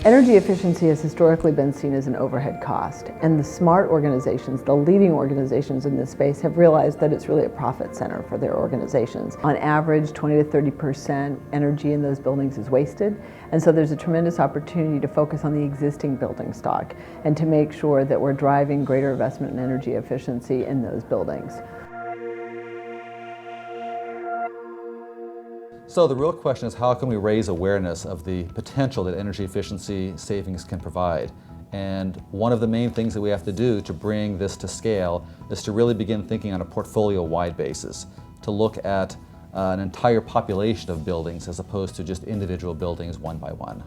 Energy efficiency has historically been seen as an overhead cost, and the smart organizations, the leading organizations in this space, have realized that it's really a profit center for their organizations. On average, 20 to 30% energy in those buildings is wasted, and so there's a tremendous opportunity to focus on the existing building stock and to make sure that we're driving greater investment in energy efficiency in those buildings. So the real question is, how can we raise awareness of the potential that energy efficiency savings can provide? And one of the main things that we have to do to bring this to scale is to really begin thinking on a portfolio-wide basis, to look at an entire population of buildings as opposed to just individual buildings one by one.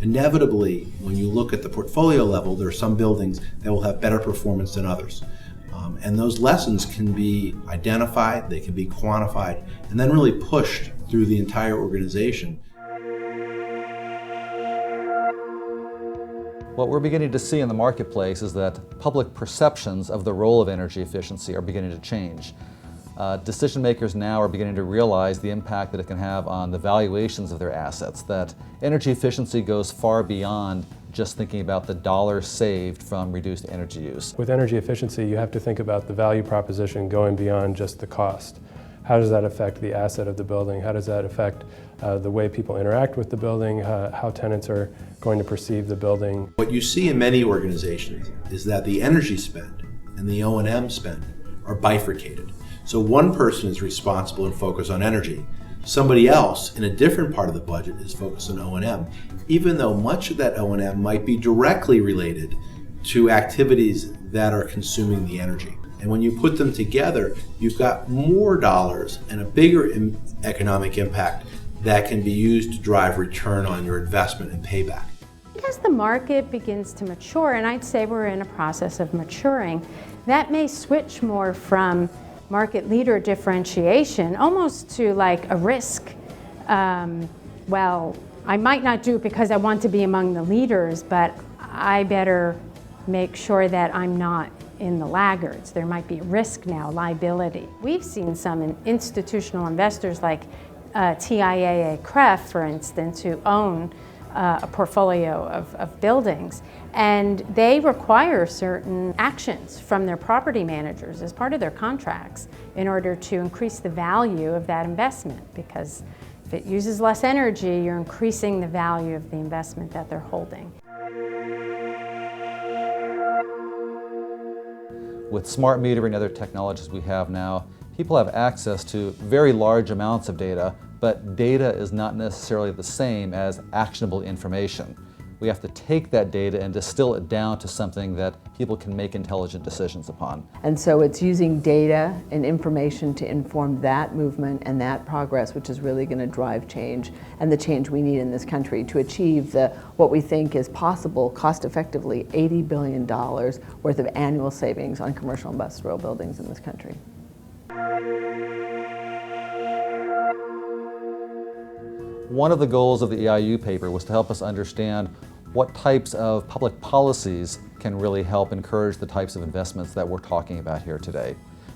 Inevitably, when you look at the portfolio level, there are some buildings that will have better performance than others. And those lessons can be identified, they can be quantified, and then really pushed through the entire organization. What we're beginning to see in the marketplace is that public perceptions of the role of energy efficiency are beginning to change. Decision makers now are beginning to realize the impact that it can have on the valuations of their assets, that energy efficiency goes far beyond just thinking about the dollars saved from reduced energy use. With energy efficiency, you have to think about the value proposition going beyond just the cost. How does that affect the asset of the building? How does that affect the way people interact with the building? How tenants are going to perceive the building? What you see in many organizations is that the energy spend and the O&M spend are bifurcated. So one person is responsible and focused on energy. Somebody else in a different part of the budget is focused on O&M, even though much of that O&M might be directly related to activities that are consuming the energy. And when you put them together, you've got more dollars and a bigger economic impact that can be used to drive return on your investment and payback. As the market begins to mature, and I'd say we're in a process of maturing, that may switch more from market leader differentiation almost to like a risk. Well, I might not do it because I want to be among the leaders, but I better make sure that I'm not in the laggards. There might be risk now, liability. We've seen some institutional investors like TIAA CREF, for instance, who own a portfolio of buildings, and they require certain actions from their property managers as part of their contracts in order to increase the value of that investment, because if it uses less energy, you're increasing the value of the investment that they're holding. With smart metering and other technologies we have now, people have access to very large amounts of data, but data is not necessarily the same as actionable information. We have to take that data and distill it down to something that people can make intelligent decisions upon. And so it's using data and information to inform that movement and that progress, which is really going to drive change, and the change we need in this country to achieve what we think is possible, cost-effectively, $80 billion worth of annual savings on commercial industrial buildings in this country. One of the goals of the EIU paper was to help us understand what types of public policies can really help encourage the types of investments that we're talking about here today.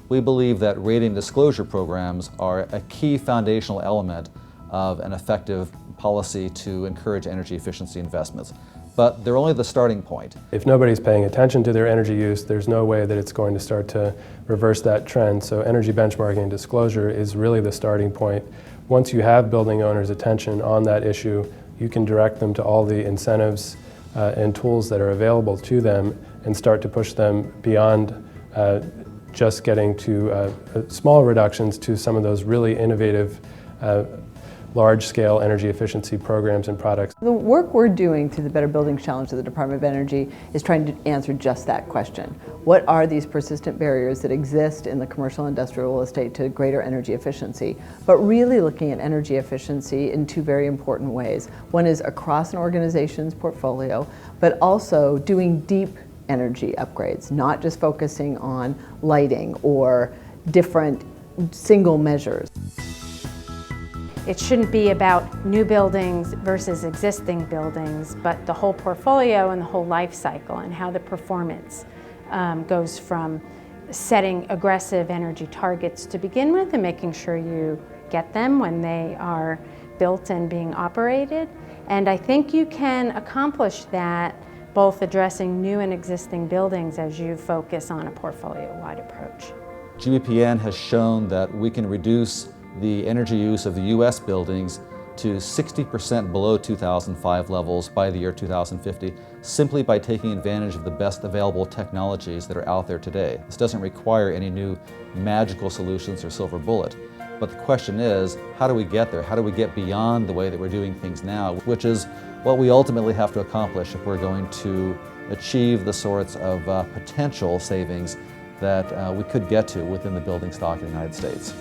We believe that rating disclosure programs are a key foundational element of an effective policy to encourage energy efficiency investments, but they're only the starting point. If nobody's paying attention to their energy use, there's no way that it's going to start to reverse that trend. So energy benchmarking and disclosure is really the starting point. Once you have building owners' attention on that issue, you can direct them to all the incentives and tools that are available to them and start to push them beyond just getting to small reductions to some of those really innovative large-scale energy efficiency programs and products. The work we're doing through the Better Buildings Challenge of the Department of Energy is trying to answer just that question. What are these persistent barriers that exist in the commercial industrial real estate to greater energy efficiency? But really looking at energy efficiency in two very important ways. One is across an organization's portfolio, but also doing deep energy upgrades, not just focusing on lighting or different single measures. It shouldn't be about new buildings versus existing buildings, but the whole portfolio and the whole life cycle and how the performance goes from setting aggressive energy targets to begin with and making sure you get them when they are built and being operated. And I think you can accomplish that both addressing new and existing buildings as you focus on a portfolio-wide approach. GBPN has shown that we can reduce the energy use of the U.S. buildings to 60% below 2005 levels by the year 2050, simply by taking advantage of the best available technologies that are out there today. This doesn't require any new magical solutions or silver bullet. But the question is, how do we get there? How do we get beyond the way that we're doing things now, which is what we ultimately have to accomplish if we're going to achieve the sorts of potential savings that we could get to within the building stock in the United States.